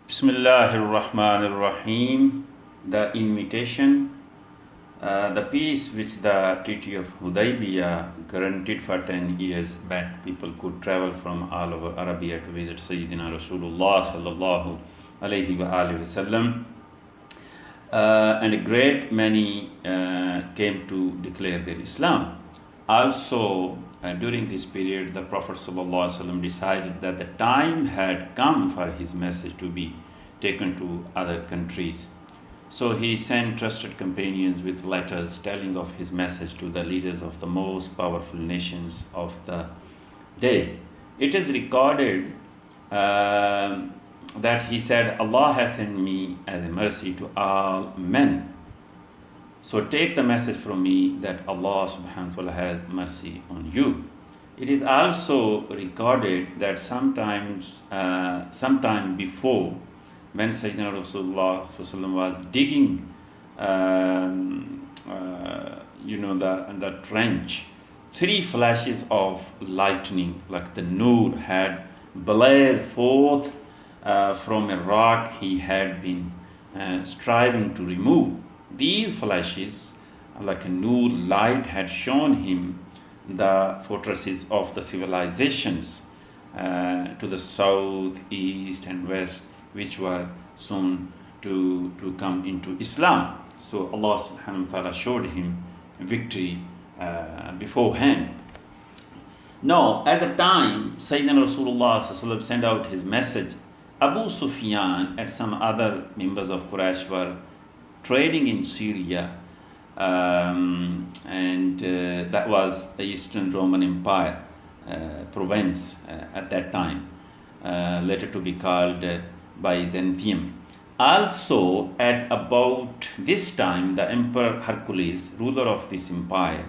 Bismillahir Rahmanir Rahim. The invitation, the peace which the Treaty of Hudaybiyah guaranteed for 10 years that people could travel from all over Arabia to visit Sayyidina Rasulullah sallallahu alayhi wa alihi wasallam. And a great many came to declare their Islam. Also, during this period, the Prophet ﷺ decided that the time had come for his message to be taken to other countries. So he sent trusted companions with letters telling of his message to the leaders of the most powerful nations of the day. It is recorded that he said, Allah has sent me as a mercy to all men. So take the message from me that Allah subhanahu wa ta'ala has mercy on you. It is also recorded that sometime before, when Sayyidina Rasulullah was digging, the trench, 3 flashes of lightning, like the nur, had blared forth from a rock he had been striving to remove. These flashes, like a nur light, had shown him the fortresses of the civilizations to the south, east, and west, which were soon to come into Islam. So Allah subhanahu wa ta'ala showed him victory beforehand. Now, at the time Sayyidina Rasulullah sent out his message, Abu Sufyan and some other members of Quraysh were trading in Syria, and that was the Eastern Roman Empire province at that time, later to be called Byzantium. Also, at about this time, the Emperor Hercules, ruler of this empire,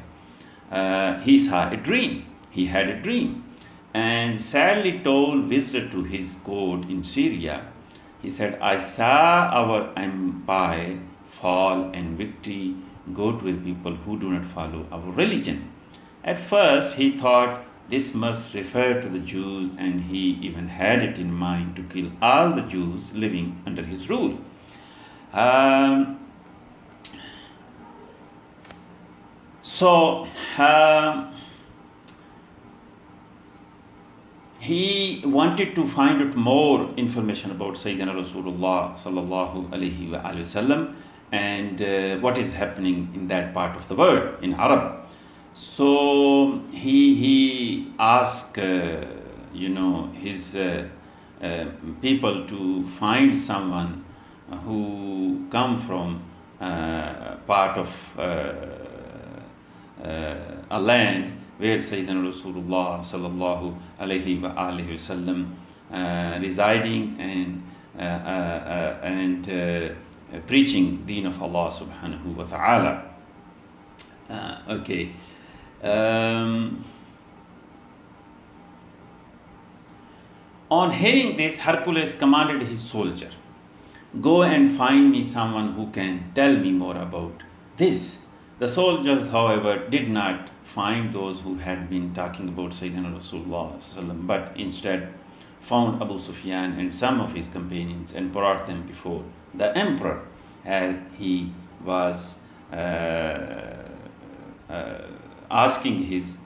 he saw a dream. He had a dream, and sadly told visitor to his court in Syria. He said, I saw our empire fall and victory go to a people who do not follow our religion. At first, he thought this must refer to the Jews, and he even had it in mind to kill all the Jews living under his rule. He wanted to find out more information about Sayyidina Rasulullah sallallahu alayhi wa sallam and what is happening in that part of the world, in Arab. So he asked his people to find someone who come from part of a land where Sayyidina Rasulullah sallallahu alayhi wa sallam residing and preaching deen of Allah subhanahu wa ta'ala. On hearing this, Hercules commanded his soldier, go and find me someone who can tell me more about this. The soldiers, however, did not find those who had been talking about Sayyidina Rasulullah, but instead found Abu Sufyan and some of his companions and brought them before the emperor, as he was asking his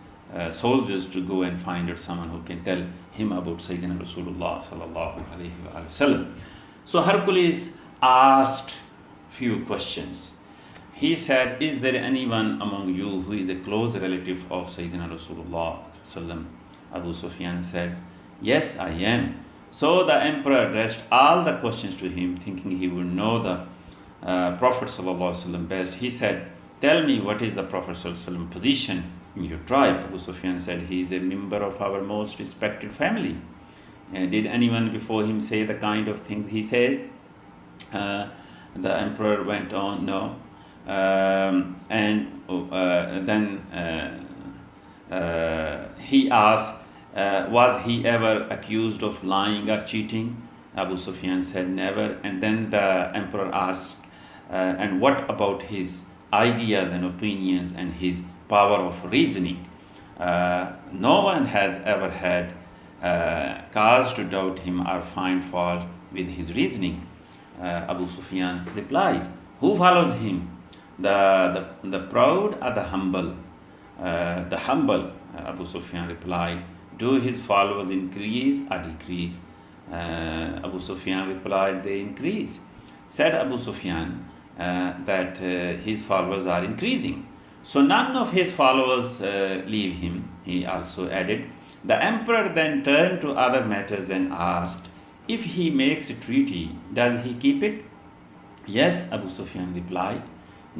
soldiers to go and find out someone who can tell him about Sayyidina Rasulullah sallallahu alayhi wa sallam. So Hercules asked few questions. He said, is there anyone among you who is a close relative of Sayyidina Rasulullah sallam? Abu Sufyan said, yes, I am. So the emperor addressed all the questions to him, thinking he would know the Prophet sallallahu alaihi wasallam best. He said, tell me, what is the Prophet sallallahu alaihi wasallam position in your tribe? Abu Sufyan said, he is a member of our most respected family. Did anyone before him say the kind of things he said? The emperor went on, no. Then he asked, was he ever accused of lying or cheating? Abu Sufyan said, never. And then the emperor asked, and what about his ideas and opinions and his power of reasoning? No one has ever had cause to doubt him or find fault with his reasoning. Abu Sufyan replied, who follows him? The proud or the humble? The humble, Abu Sufyan replied. Do his followers increase or decrease? Abu Sufyan replied, they increase. Said Abu Sufyan that his followers are increasing. So none of his followers leave him, he also added. The emperor then turned to other matters and asked, if he makes a treaty, does he keep it? Yes, Abu Sufyan replied.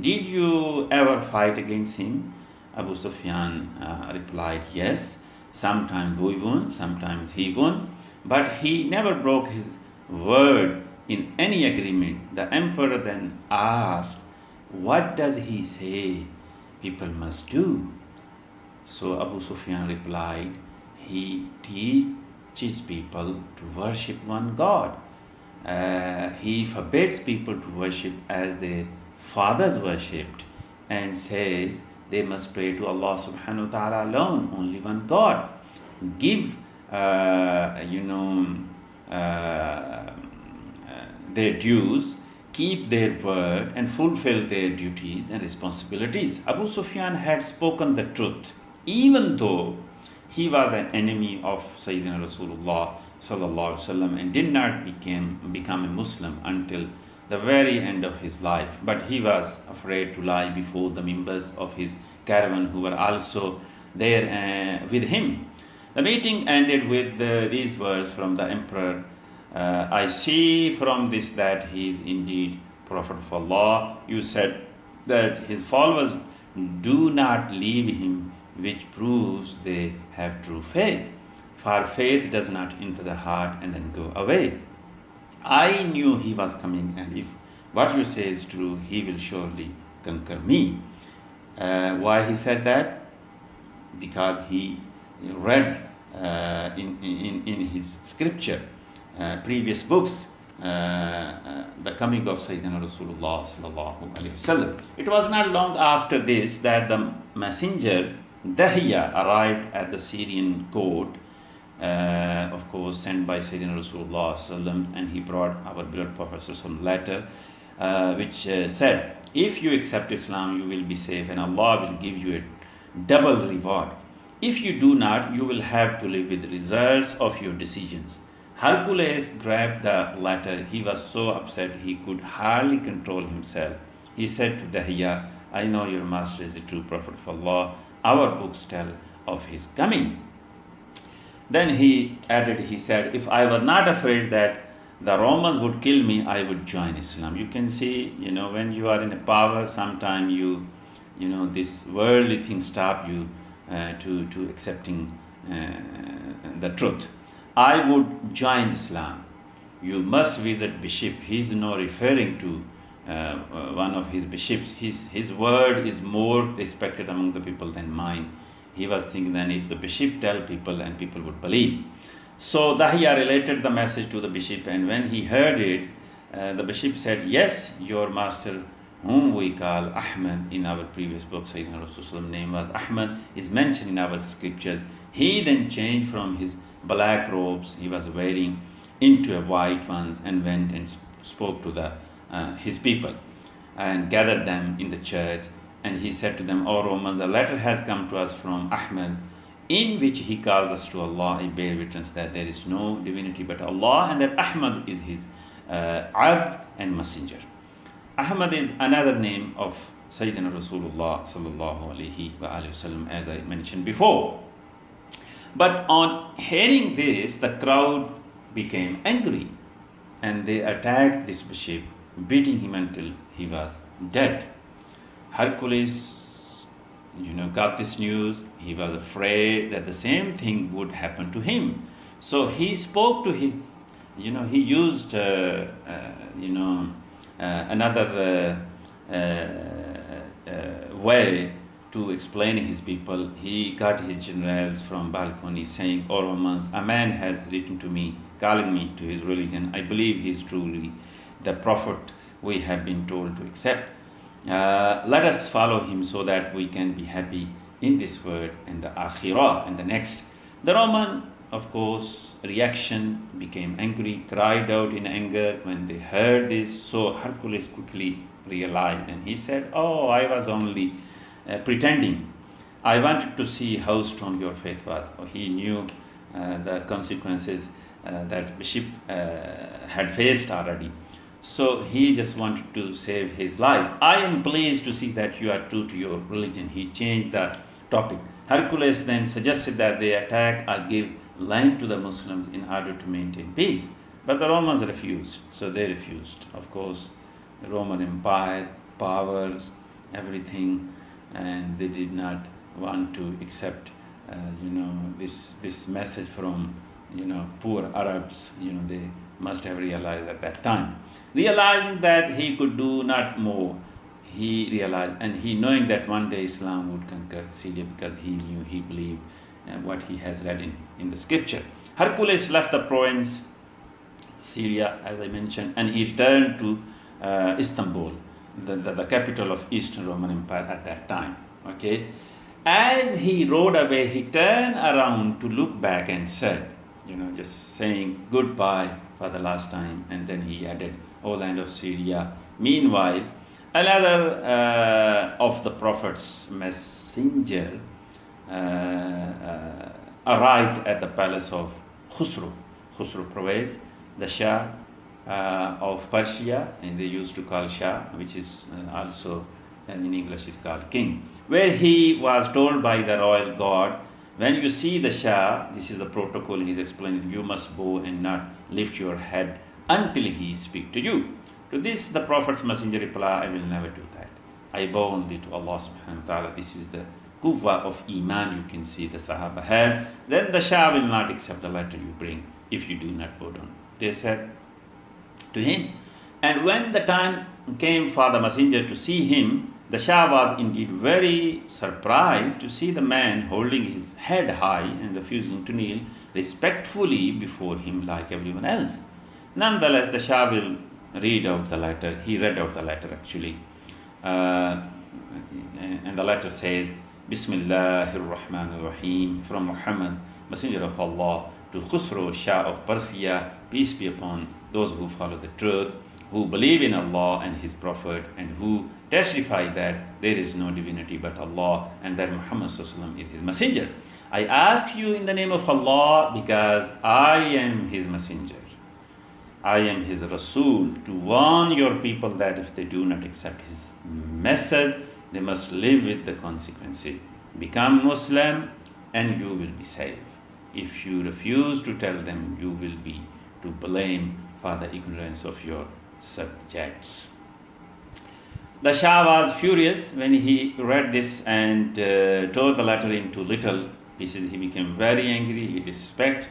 Did you ever fight against him? Abu Sufyan replied, yes. Sometimes we won, sometimes he won, but he never broke his word in any agreement. The emperor then asked, what does he say people must do? So Abu Sufyan replied, he teaches people to worship one God. He forbids people to worship as their fathers worshipped, and says they must pray to Allah subhanahu wa ta'ala alone, only one God. Give their dues, keep their word, and fulfill their duties and responsibilities. Abu Sufyan had spoken the truth, even though he was an enemy of Sayyidina Rasulullah sallallahu alaihi wasallam and did not become a Muslim until the very end of his life. But he was afraid to lie before the members of his caravan who were also there with him. The meeting ended with these words from the emperor. I see from this that he is indeed Prophet of Allah. You said that his followers do not leave him, which proves they have true faith. For faith does not enter the heart and then go away. I knew he was coming, and if what you say is true, he will surely conquer me. Why he said that? Because he read in his scripture, previous books, the coming of Sayyidina Rasulullah sallallahu alaihi wasallam. It was not long after this that the messenger Tayyiba arrived at the Syrian court, of course sent by Sayyidina Rasulullah sallam, and he brought our beloved Prophet sallam letter, which said, if you accept Islam, you will be safe and Allah will give you a double reward. If you do not, you will have to live with the results of your decisions. Hercules grabbed the letter. He was so upset he could hardly control himself. He said to Tayyiba, I know your master is a true prophet of Allah. Our books tell of his coming. Then he added, he said, if I were not afraid that the Romans would kill me, I would join Islam. You can see, when you are in a power, sometimes this worldly things stop you to accepting the truth. I would join Islam. You must visit bishop. He is now referring to one of his bishops. His word is more respected among the people than mine. He was thinking that if the bishop tell people, and people would believe. So Tayyiba related the message to the bishop, and when he heard it, the bishop said, yes, your master, whom we call Ahmad in our previous book, Sayyidina Rasulullah name was Ahmad, is mentioned in our scriptures. He then changed from his black robes he was wearing into a white ones, and went and spoke to his people and gathered them in the church. And he said to them, O Romans, a letter has come to us from Ahmad, in which he calls us to Allah. I bear witness that there is no divinity but Allah, and that Ahmad is his Abd and messenger. Ahmad is another name of Sayyidina Rasulullah sallallahu alaihi wasallam, as I mentioned before. But on hearing this, the crowd became angry, and they attacked this bishop, beating him until he was dead. Hercules, got this news. He was afraid that the same thing would happen to him. So he spoke to his, he used, another way to explain his people. He got his generals from balcony saying, O Romans, a man has written to me, calling me to his religion. I believe he is truly the prophet we have been told to accept. Let us follow him so that we can be happy in this world and the akhirah and the next. The Roman of course, reaction, became angry, cried out in anger when they heard this. So Hercules quickly realized and he said, "Oh, I was only pretending. I wanted to see how strong your faith was." Oh, he knew the consequences that the ship had faced already. So he just wanted to save his life. "I am pleased to see that you are true to your religion." He changed the topic. Hercules then suggested that they attack or give land to the Muslims in order to maintain peace. But the Romans refused. So they refused. Of course, the Roman Empire, powers, everything, and they did not want to accept, this message from, poor Arabs. They must have realized at that time. Realizing that he could do not more, he realized, and he knowing that one day Islam would conquer Syria, because he knew, he believed what he has read in the scripture. Hercules left the province Syria, as I mentioned, and he returned to Istanbul, the capital of Eastern Roman Empire at that time. Okay, as he rode away, he turned around to look back and said, just saying goodbye for the last time, and then he added, "O land of Syria." Meanwhile, another of the Prophet's messenger arrived at the palace of Khusro. Khusro Pervez, the Shah of Persia, and they used to call Shah, which is also in English is called king, where he was told by the royal guard, "When you see the Shah," this is the protocol he's explaining, "you must bow and not lift your head until he speak to you." To this the Prophet's messenger replied, "I will never do that. I bow only to Allah subhanahu wa ta'ala." This is the kuwwa of Iman you can see the Sahaba had. "Then the Shah will not accept the letter you bring if you do not bow down," they said to him. And when the time came for the messenger to see him, the Shah was indeed very surprised to see the man holding his head high and refusing to kneel respectfully before him like everyone else. Nonetheless, the Shah will read out the letter. He read out the letter actually. And the letter says, "Bismillahir Rahmanir Rahim, from Muhammad, Messenger of Allah, to Khusro, Shah of Persia, peace be upon those who follow the truth, who believe in Allah and His Prophet, and who testify that there is no divinity but Allah, and that Muhammad ﷺ is His messenger. I ask you in the name of Allah, because I am His messenger. I am His Rasul, to warn your people that if they do not accept His message, they must live with the consequences. Become Muslim and you will be saved. If you refuse to tell them, you will be to blame for the ignorance of your subjects." The Shah was furious when he read this and tore the letter into little pieces. He became very angry, he disrespected.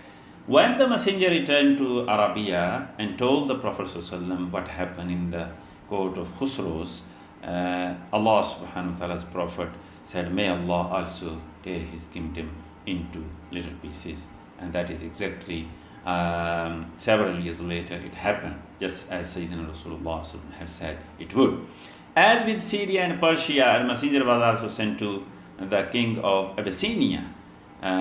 When the messenger returned to Arabia and told the Prophet ﷺ what happened in the court of Khusros, Allah subhanahu wa ta'ala's Prophet said, "May Allah also tear his kingdom into little pieces." And that is exactly several years later it happened, just as Sayyidina Rasulullah had said it would. As with Syria and Persia, a messenger was also sent to the king of Abyssinia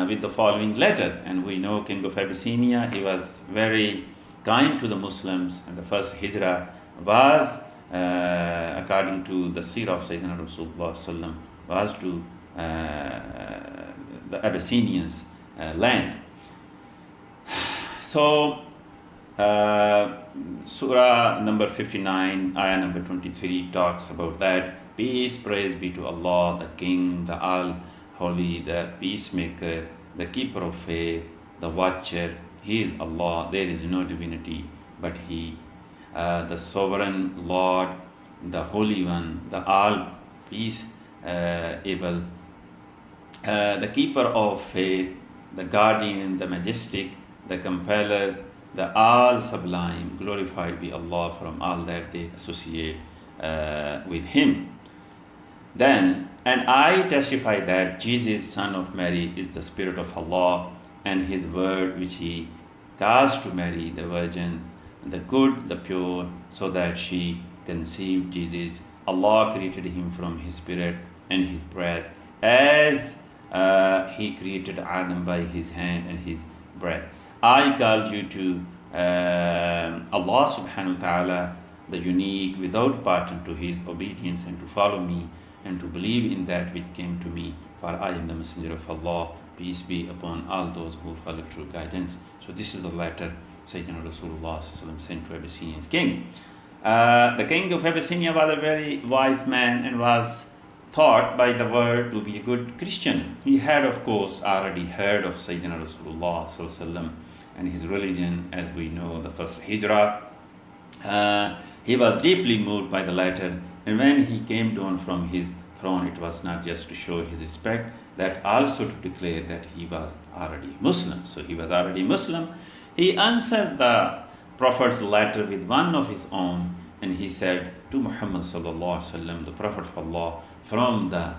with the following letter. And we know king of Abyssinia, he was very kind to the Muslims, and the first hijrah was, according to the Seerah of Sayyidina Rasulullah, was to the Abyssinians' land. So, Surah number 59, ayah number 23 talks about that. Peace, praise be to Allah, the King, the All-Holy, the Peacemaker, the Keeper of Faith, the Watcher. He is Allah, there is no divinity but He, the Sovereign Lord, the Holy One, the All-Peaceable, the Keeper of Faith, the Guardian, the Majestic, the Compeller, the All-Sublime. Glorified be Allah from all that they associate with Him. Then, and I testify that Jesus, son of Mary, is the Spirit of Allah, and His word which He caused to Mary, the Virgin, the good, the pure, so that she conceived Jesus. Allah created Him from His Spirit and His breath, as He created Adam by His hand and His breath. I called you to Allah subhanahu wa ta'ala, the unique, without partner, to His obedience and to follow me and to believe in that which came to me. For I am the messenger of Allah, peace be upon all those who follow true guidance. So this is the letter Sayyidina Rasulullah sent to Abyssinian's king. The king of Abyssinia was a very wise man and was thought by the world to be a good Christian. He had, of course, already heard of Sayyidina Rasulullah and his religion, as we know, the first hijrah. He was deeply moved by the latter, and when he came down from his throne, it was not just to show his respect, that also to declare that he was already Muslim. So he was already Muslim. He answered the Prophet's letter with one of his own, and he said to Muhammad sallallahu alaihi wasallam, the Prophet of Allah, from the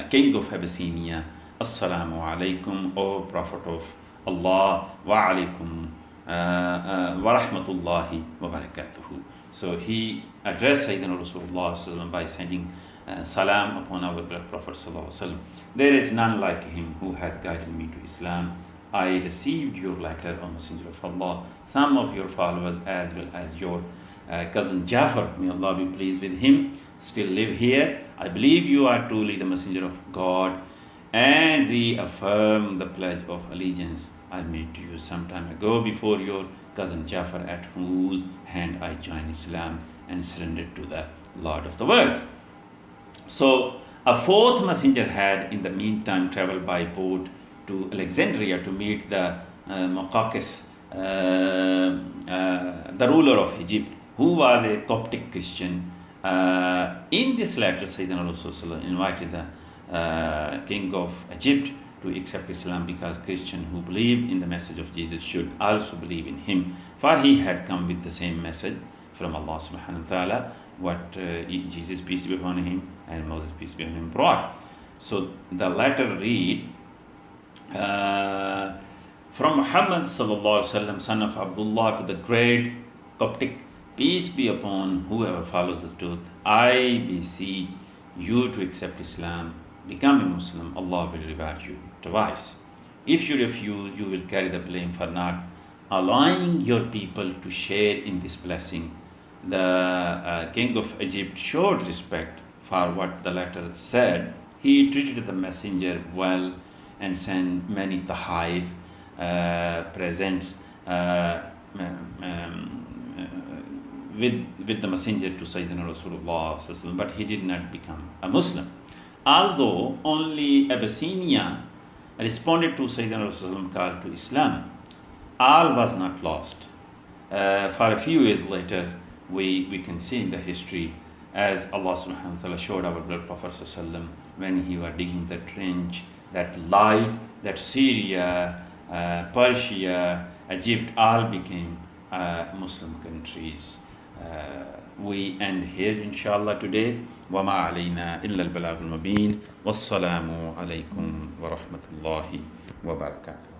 king of Abyssinia, Assalamu alaikum, O Prophet of Allah, wa alaikum wa rahmatullahi wa barakatuhu. So he addressed Sayyidina Rasulullah by sending salam upon our beloved Prophet sallallahu. There is none like him who has guided me to Islam. I received your letter, O Messenger of Allah. Some of your followers, as well as your cousin Jafar, may Allah be pleased with him, still live here. I believe you are truly the Messenger of God, and reaffirm the pledge of allegiance I made to you some time ago before your cousin Jafar, at whose hand I joined Islam and surrendered to the Lord of the worlds. So a fourth messenger had in the meantime traveled by boat to Alexandria to meet the Muqawqis, the ruler of Egypt, who was a Coptic Christian. In this letter, Sayyidina Rasulullah invited the king of Egypt to accept Islam, because Christians who believe in the message of Jesus should also believe in him, for he had come with the same message from Allah subhanahu wa ta'ala, what Jesus, peace be upon him, and Moses, peace be upon him, brought. So the letter read, from Muhammad sallallahu alaihi wasallam, son of Abdullah, to the great Coptic, peace be upon whoever follows the truth, I beseech you to accept Islam, become a Muslim, Allah will reward you twice. If you refuse, you will carry the blame for not allowing your people to share in this blessing. The king of Egypt showed respect for what the letter said. He treated the messenger well and sent many tahaif, presents, with the messenger to Sayyidina Rasulullah, but he did not become a Muslim. Although only Abyssinia responded to Sayyidina Rasulullah call to Islam, all was not lost. For a few years later, we can see in the history, as Allah subhanahu wa ta'ala showed our beloved Prophet when he was digging the trench that lied that Syria, Persia, Egypt all became Muslim countries. We end here inshallah today. وَمَا عَلَيْنَا إِلَّا الْبَلَاغُ الْمُبِينُ وَالسَّلَامُ عَلَيْكُمْ وَرَحْمَةُ اللَّهِ وَبَرَكَاتُهُ.